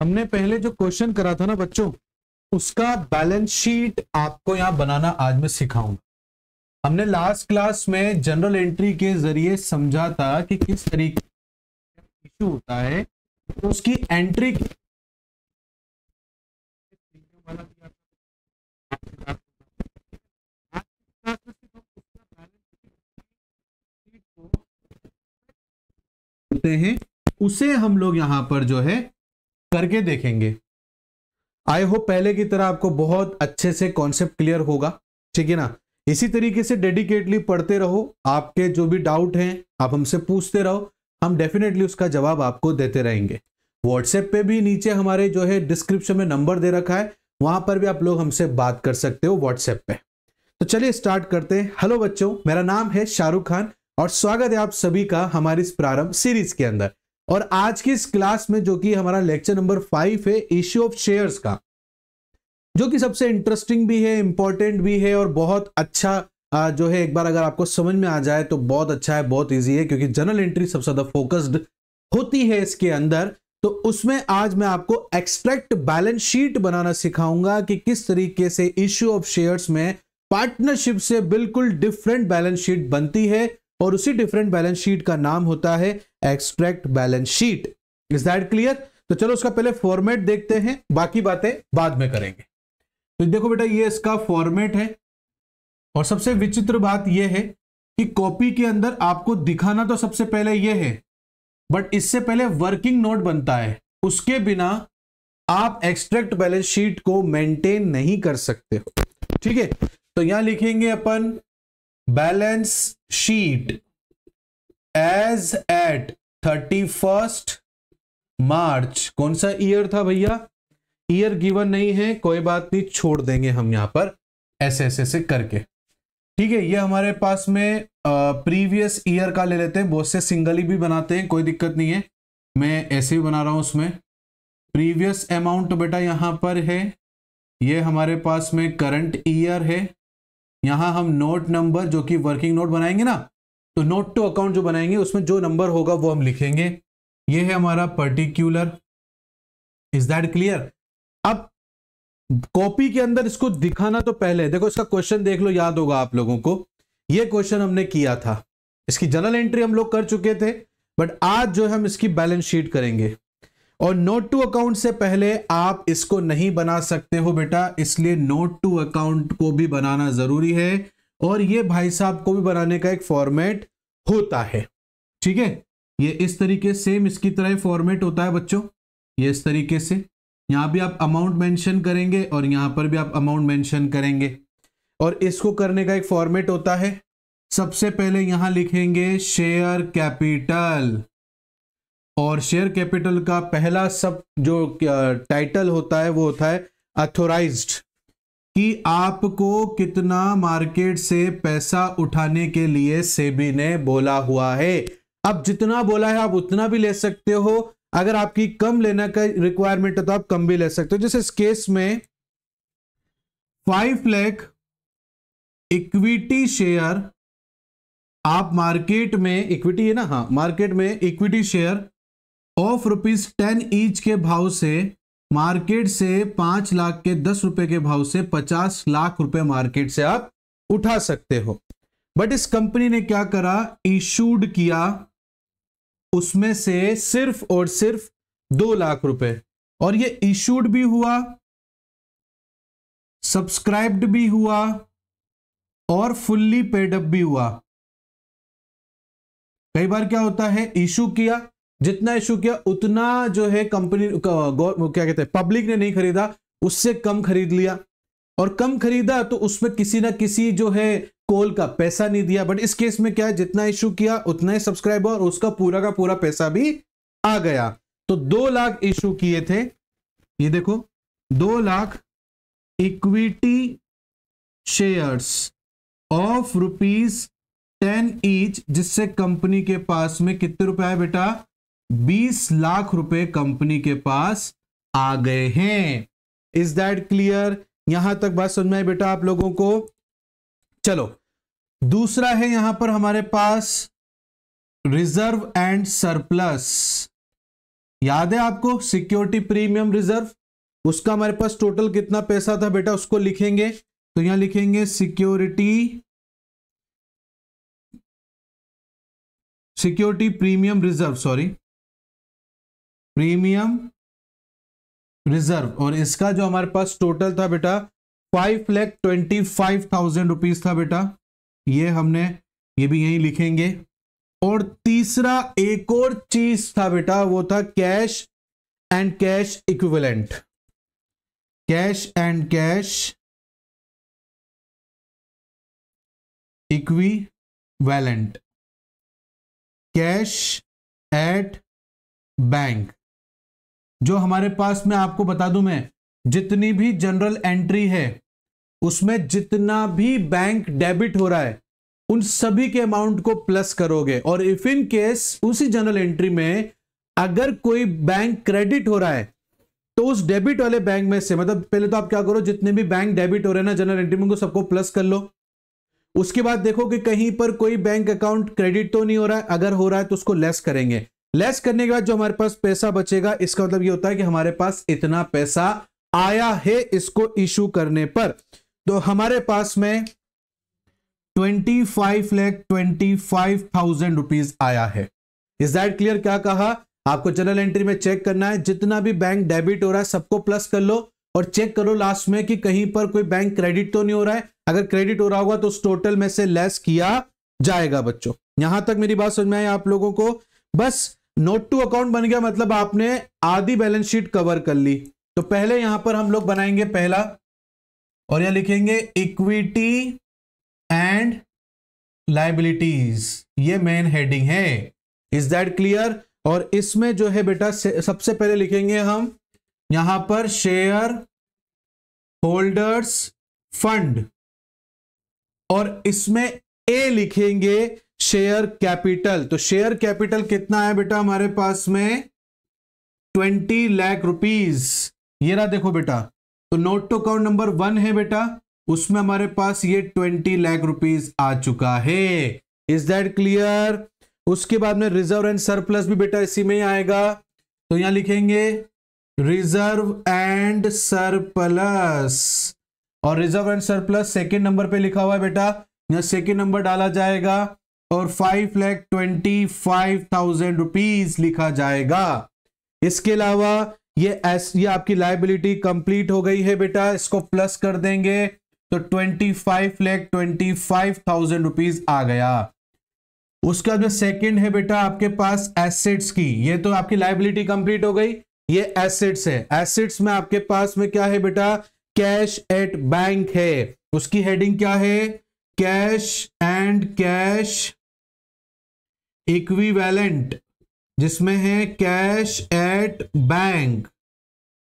हमने पहले जो क्वेश्चन करा था ना बच्चों, उसका बैलेंस शीट आपको यहां बनाना आज मैं सिखाऊंगा। हमने लास्ट क्लास में जनरल एंट्री के जरिए समझा था कि किस तरीके इशू होता है, तो उसकी एंट्री होते हैं, उसे हम लोग यहां पर जो है करके देखेंगे। आई होप पहले की तरह आपको बहुत अच्छे से कॉन्सेप्ट क्लियर होगा, ठीक है ना। इसी तरीके से डेडिकेटली पढ़ते रहो, आपके जो भी डाउट हैं आप हमसे पूछते रहो, हम डेफिनेटली उसका जवाब आपको देते रहेंगे। व्हाट्सएप पे भी नीचे हमारे जो है डिस्क्रिप्शन में नंबर दे रखा है, वहां पर भी आप लोग हमसे बात कर सकते हो व्हाट्सएप पे। तो चलिए स्टार्ट करते हैं। हेलो बच्चों, मेरा नाम है शाहरुख खान और स्वागत है आप सभी का हमारी इस प्रारंभ सीरीज के अंदर। और आज की इस क्लास में जो कि हमारा लेक्चर नंबर 5 है इश्यू ऑफ शेयर्स का, जो कि सबसे इंटरेस्टिंग भी है, इंपॉर्टेंट भी है और बहुत अच्छा जो है, एक बार अगर आपको समझ में आ जाए तो बहुत अच्छा है, बहुत इजी है, क्योंकि जनरल एंट्री सबसे ज्यादा फोकस्ड होती है इसके अंदर। तो उसमें आज मैं आपको एक्सट्रैक्ट बैलेंस शीट बनाना सिखाऊंगा कि किस तरीके से इश्यू ऑफ शेयर्स में पार्टनरशिप से बिल्कुल डिफरेंट बैलेंस शीट बनती है, और उसी डिफरेंट बैलेंस शीट का नाम होता है extract balance sheet. Is that clear? तो चलो उसका पहले फॉर्मेट देखते हैं, बाकी बातें बाद में करेंगे। तो देखो बेटा, ये इसका फॉर्मेट है, और सबसे विचित्र बात यह है कि कॉपी के अंदर आपको दिखाना तो सबसे पहले यह है, बट इससे पहले वर्किंग नोट बनता है, उसके बिना आप एक्सट्रैक्ट बैलेंस शीट को मेंटेन नहीं कर सकते हो, ठीक है। तो यहां लिखेंगे अपन बैलेंस शीट एज एट 31 मार्च। कौन सा ईयर था भैया? ईयर गिवन नहीं है, कोई बात नहीं, छोड़ देंगे हम यहां पर ऐसे ऐसे से करके, ठीक है। ये हमारे पास में प्रीवियस ईयर का ले लेते हैं, बहुत से सिंगली भी बनाते हैं, कोई दिक्कत नहीं है, मैं ऐसे ही बना रहा हूं। उसमें प्रीवियस अमाउंट बेटा यहां पर है, ये हमारे पास में करंट ईयर है। यहां हम नोट नंबर, जो कि वर्किंग नोट बनाएंगे ना, तो नोट टू अकाउंट जो बनाएंगे उसमें जो नंबर होगा वो हम लिखेंगे। ये है हमारा पर्टिकुलर। Is that clear? अब कॉपी के अंदर इसको दिखाना तो पहले देखो, इसका क्वेश्चन देख लो, याद होगा आप लोगों को, ये क्वेश्चन हमने किया था, इसकी जनरल एंट्री हम लोग कर चुके थे, बट आज जो है हम इसकी बैलेंस शीट करेंगे। और नोट टू अकाउंट से पहले आप इसको नहीं बना सकते हो बेटा, इसलिए नोट टू अकाउंट को भी बनाना जरूरी है, और ये भाई साहब को भी बनाने का एक फॉर्मेट होता है, ठीक है। ये इस तरीके सेम इसकी तरह फॉर्मेट होता है बच्चों, ये इस तरीके से, यहां भी आप अमाउंट मेंशन करेंगे और यहां पर भी आप अमाउंट मेंशन करेंगे। और इसको करने का एक फॉर्मेट होता है, सबसे पहले यहां लिखेंगे शेयर कैपिटल, और शेयर कैपिटल का पहला सब जो टाइटल होता है वो होता है अथोराइज्ड, कि आपको कितना मार्केट से पैसा उठाने के लिए सेबी ने बोला हुआ है। अब जितना बोला है आप उतना भी ले सकते हो, अगर आपकी कम लेने का रिक्वायरमेंट है तो आप कम भी ले सकते हो। जैसे इस केस में 5 लाख इक्विटी शेयर आप मार्केट में, इक्विटी है ना, हाँ, मार्केट में इक्विटी शेयर ऑफ ₹10 ईच के भाव से, मार्केट से 5 लाख के 10 रुपए के भाव से 50 लाख रुपए मार्केट से आप उठा सकते हो। बट इस कंपनी ने क्या करा, इशूड किया उसमें से सिर्फ और सिर्फ 2 लाख रुपए, और ये इशूड भी हुआ, सब्सक्राइब्ड भी हुआ और फुल्ली पेड अप भी हुआ। कई बार क्या होता है, इशू किया, जितना इशू किया उतना जो है कंपनी क्या कहते हैं, पब्लिक ने नहीं खरीदा, उससे कम खरीद लिया, और कम खरीदा तो उसमें किसी ना किसी जो है कॉल का पैसा नहीं दिया। बट इस केस में क्या है, जितना इशू किया उतना ही सब्सक्राइबर, और उसका पूरा का पूरा पैसा भी आ गया। तो 2 लाख इशू किए थे, ये देखो 2 lakh equity shares of ₹10 each, जिससे कंपनी के पास में कितने रुपए आए बेटा, 20 लाख रुपए कंपनी के पास आ गए हैं। Is that clear? यहां तक बात समझ में आई बेटा आप लोगों को? चलो दूसरा है यहां पर हमारे पास रिजर्व एंड सरप्लस। याद है आपको सिक्योरिटी प्रीमियम रिजर्व, उसका हमारे पास टोटल कितना पैसा था बेटा, उसको लिखेंगे। तो यहां लिखेंगे security premium reserve, premium reserve, और इसका जो हमारे पास टोटल था बेटा 5,25,000 रुपीज था बेटा। ये भी यही लिखेंगे। और तीसरा एक और चीज था बेटा, वो था cash and cash equivalent. Cash and cash equivalent, cash at bank. जो हमारे पास में आपको बता दूं मैं, जितनी भी जनरल एंट्री है उसमें जितना भी बैंक डेबिट हो रहा है उन सभी के अमाउंट को प्लस करोगे, और इफ इन केस उसी जनरल एंट्री में अगर कोई बैंक क्रेडिट हो रहा है तो उस डेबिट वाले बैंक में से, मतलब पहले तो आप क्या करो, जितने भी बैंक डेबिट हो रहे हैं ना जनरल एंट्री में, उनको सबको प्लस कर लो। उसके बाद देखो कि कहीं पर कोई बैंक अकाउंट क्रेडिट तो नहीं हो रहा है, अगर हो रहा है तो उसको लेस करेंगे। लेस करने के बाद जो हमारे पास पैसा बचेगा, इसका मतलब ये होता है कि हमारे पास इतना पैसा आया है इसको इशू करने पर। तो हमारे पास में 25,25,000 रुपीज आया है। Is that clear? क्या कहा आपको, जनरल एंट्री में चेक करना है, जितना भी बैंक डेबिट हो रहा है सबको प्लस कर लो, और चेक करो लास्ट में कि कहीं पर कोई बैंक क्रेडिट तो नहीं हो रहा है। अगर क्रेडिट हो रहा होगा तो उस टोटल में से लेस किया जाएगा। बच्चों यहां तक मेरी बात समझ में आई आप लोगों को? बस नोट टू अकाउंट बन गया, मतलब आपने आधी बैलेंस शीट कवर कर ली। तो पहले यहां पर हम लोग बनाएंगे पहला, और यह लिखेंगे इक्विटी एंड लायबिलिटीज, ये मेन हेडिंग है। Is that clear? और इसमें जो है बेटा सबसे पहले लिखेंगे हम यहां पर शेयर होल्डर्स फंड, और इसमें ए लिखेंगे शेयर कैपिटल। तो शेयर कैपिटल कितना है बेटा हमारे पास में 20 लाख रुपीज। ये रहा देखो बेटा, तो नोट टू अकाउंट नंबर 1 है बेटा, उसमें हमारे पास ये 20 लाख रुपीज आ चुका है। Is that clear? उसके बाद में रिजर्व एंड सरप्लस भी बेटा इसी में ही आएगा। तो यहां लिखेंगे रिजर्व एंड सरप्लस, और reserve and surplus second number पे लिखा हुआ है बेटा, यहां सेकेंड नंबर डाला जाएगा, और 5,25,000 रुपीज लिखा जाएगा। इसके अलावा ये आपकी लायबिलिटी कंप्लीट हो गई है बेटा, इसको प्लस कर देंगे तो 25,25,000 रुपीज आ गया। उसका जो सेकंड है बेटा आपके पास एसेट्स की, ये तो आपकी लायबिलिटी कंप्लीट हो गई, ये एसेट्स है। एसेट्स में आपके पास में क्या है बेटा, कैश एट बैंक है। उसकी हेडिंग क्या है, कैश एंड कैश इक्विवेलेंट, जिसमें है कैश एट बैंक,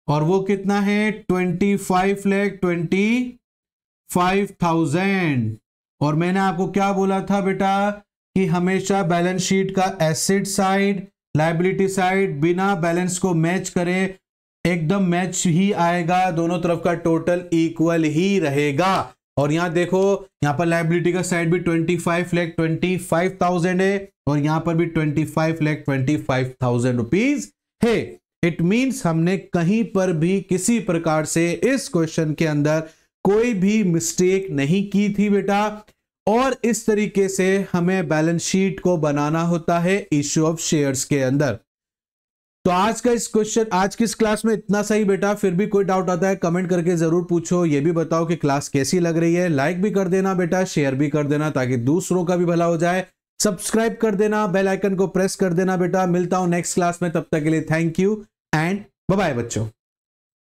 और वो कितना है 25,25,000। और मैंने आपको क्या बोला था बेटा कि हमेशा बैलेंस शीट का एसेट साइड लायबिलिटी साइड बिना बैलेंस को मैच करे, एकदम मैच ही आएगा, दोनों तरफ का टोटल इक्वल ही रहेगा। और यहां देखो, यहां पर लायबिलिटी का साइड भी 25,25,000 है, और यहां पर भी 25,25,000 रुपीज है। इट मींस हमने कहीं पर भी किसी प्रकार से इस क्वेश्चन के अंदर कोई भी मिस्टेक नहीं की थी बेटा, और इस तरीके से हमें बैलेंस शीट को बनाना होता है इश्यू ऑफ शेयर्स के अंदर। तो आज का इस क्लास में इतना सही बेटा। फिर भी कोई डाउट आता है कमेंट करके जरूर पूछो। ये भी बताओ कि क्लास कैसी लग रही है। लाइक भी कर देना बेटा, शेयर भी कर देना ताकि दूसरों का भी भला हो जाए। सब्सक्राइब कर देना, बेल आइकन को प्रेस कर देना बेटा। मिलता हूं नेक्स्ट क्लास में, तब तक के लिए thank you and bye bye बच्चों।